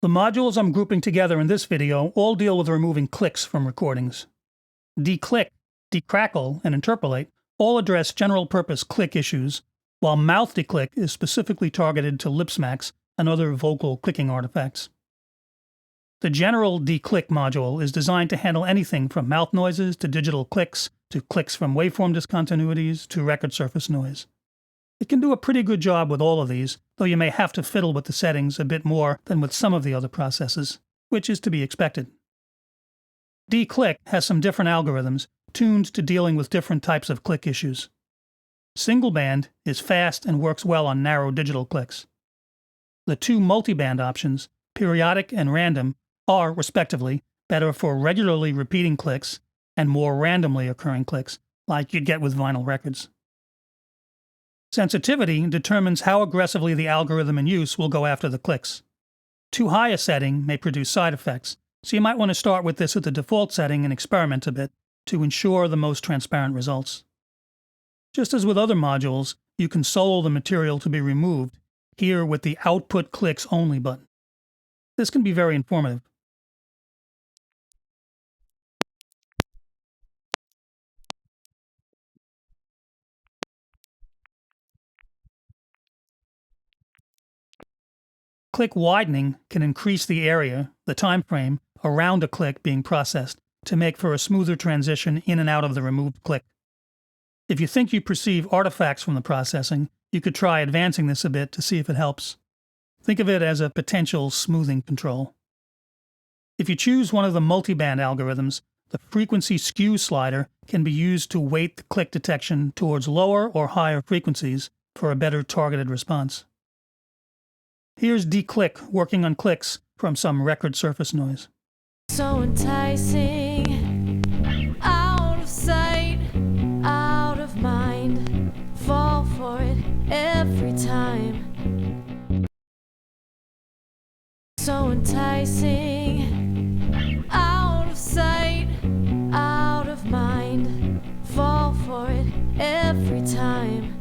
The modules I'm grouping together in this video all deal with removing clicks from recordings. Declick, decrackle, and interpolate all address general-purpose click issues, while mouth declick is specifically targeted to lip smacks and other vocal clicking artifacts. The general declick module is designed to handle anything from mouth noises to digital clicks, to clicks from waveform discontinuities to record surface noise. It can do a pretty good job with all of these, though you may have to fiddle with the settings a bit more than with some of the other processes, which is to be expected. Declick has some different algorithms tuned to dealing with different types of click issues. Single band is fast and works well on narrow digital clicks. The two multiband options, periodic and random, are, respectively, better for regularly repeating clicks and more randomly occurring clicks, like you'd get with vinyl records. Sensitivity determines how aggressively the algorithm in use will go after the clicks. Too high a setting may produce side effects, so you might want to start with this at the default setting and experiment a bit to ensure the most transparent results. Just as with other modules, you can solo the material to be removed, here with the Output Clicks Only button. This can be very informative. Click widening can increase the area, the time frame, around a click being processed to make for a smoother transition in and out of the removed click. If you think you perceive artifacts from the processing, you could try advancing this a bit to see if it helps. Think of it as a potential smoothing control. If you choose one of the multiband algorithms, the frequency skew slider can be used to weight the click detection towards lower or higher frequencies for a better targeted response. Here's Declick working on clicks from some record surface noise. So enticing, out of sight, out of mind, fall for it every time. So enticing, out of sight, out of mind, fall for it every time.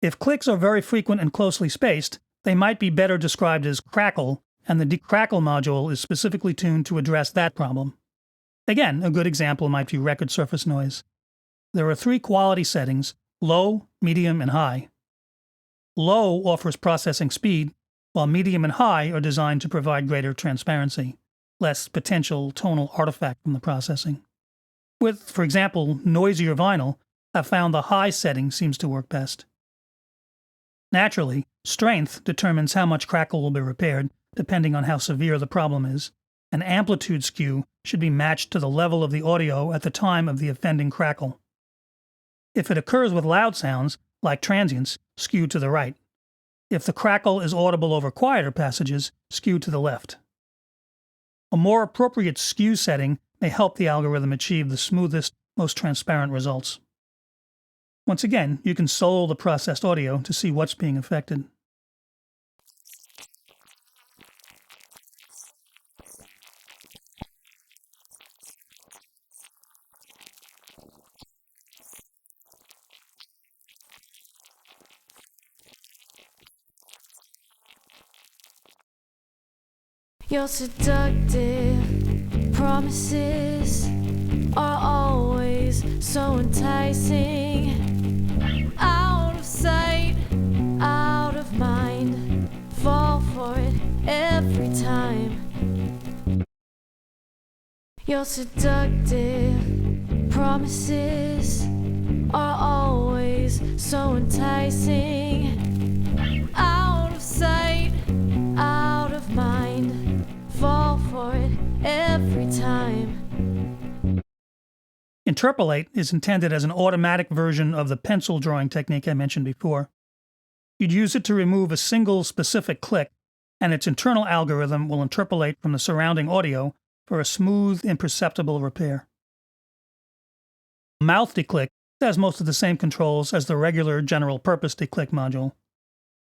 If clicks are very frequent and closely spaced, they might be better described as crackle, and the decrackle module is specifically tuned to address that problem. Again, a good example might be record surface noise. There are three quality settings: low, medium, and high. Low offers processing speed, while medium and high are designed to provide greater transparency, less potential tonal artifact from the processing. With, for example, noisier vinyl, I've found the high setting seems to work best. Naturally, strength determines how much crackle will be repaired, depending on how severe the problem is, and amplitude skew should be matched to the level of the audio at the time of the offending crackle. If it occurs with loud sounds, like transients, skew to the right. If the crackle is audible over quieter passages, skew to the left. A more appropriate skew setting may help the algorithm achieve the smoothest, most transparent results. Once again, you can solo the processed audio to see what's being affected. Your seductive promises are always so enticing. Out of sight, out of mind, fall for it every time. Your seductive promises are always so enticing. Out of sight, out of mind, fall for it every time. Interpolate is intended as an automatic version of the pencil drawing technique I mentioned before. You'd use it to remove a single specific click, and its internal algorithm will interpolate from the surrounding audio for a smooth, imperceptible repair. Mouth declick has most of the same controls as the regular general-purpose declick module.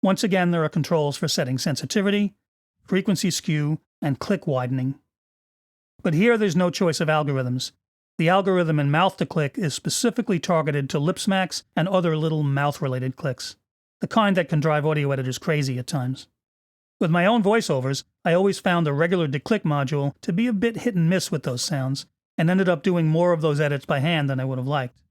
Once again, there are controls for setting sensitivity, frequency skew, and click widening. But here there's no choice of algorithms. The algorithm in mouth declick is specifically targeted to lip smacks and other little mouth-related clicks, the kind that can drive audio editors crazy at times. With my own voiceovers, I always found the regular declick module to be a bit hit and miss with those sounds, and ended up doing more of those edits by hand than I would have liked.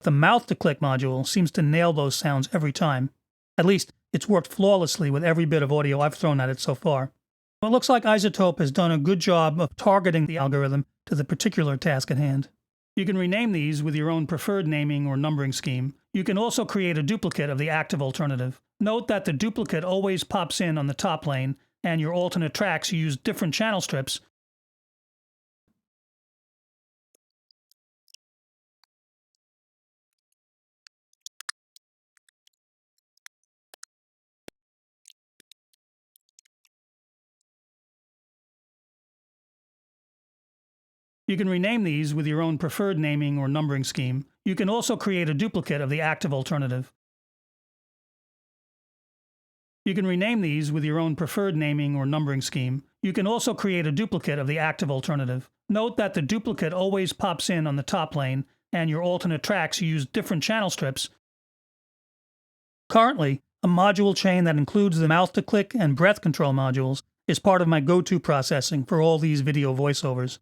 The mouth declick module seems to nail those sounds every time. At least, it's worked flawlessly with every bit of audio I've thrown at it so far. It looks like iZotope has done a good job of targeting the algorithm to the particular task at hand. You can rename these with your own preferred naming or numbering scheme. You can also create a duplicate of the active alternative. Note that the duplicate always pops in on the top lane, and your alternate tracks use different channel strips. You can rename these with your own preferred naming or numbering scheme. You can also create a duplicate of the active alternative. You can rename these with your own preferred naming or numbering scheme. You can also create a duplicate of the active alternative. Note that the duplicate always pops in on the top lane, and your alternate tracks use different channel strips. Currently, a module chain that includes the mouth to click and breath control modules is part of my go-to processing for all these video voiceovers.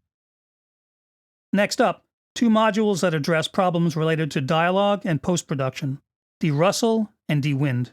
Next up, two modules that address problems related to dialogue and post-production, de-rustle and de-wind.